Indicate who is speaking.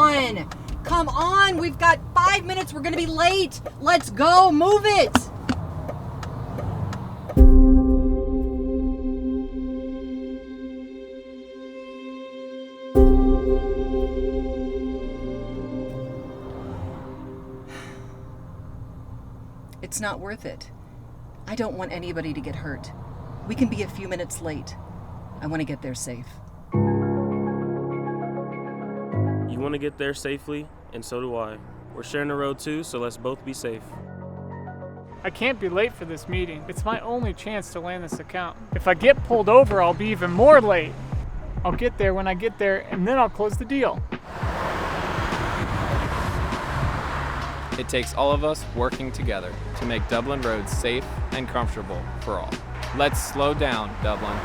Speaker 1: on. Come on, we've got 5 minutes. We're going to be late. Let's go. Move it. It's not worth it. I don't want anybody to get hurt. We can be a few minutes late. I want to get there safe.
Speaker 2: You want to get there safely, and so do I. We're sharing the road too, so let's both be safe.
Speaker 3: I can't be late for this meeting. It's my only chance to land this account. If I get pulled over, I'll be even more late. I'll get there when I get there, and then I'll close the deal.
Speaker 4: It takes all of us working together to make Dublin roads safe and comfortable for all. Let's slow down, Dublin.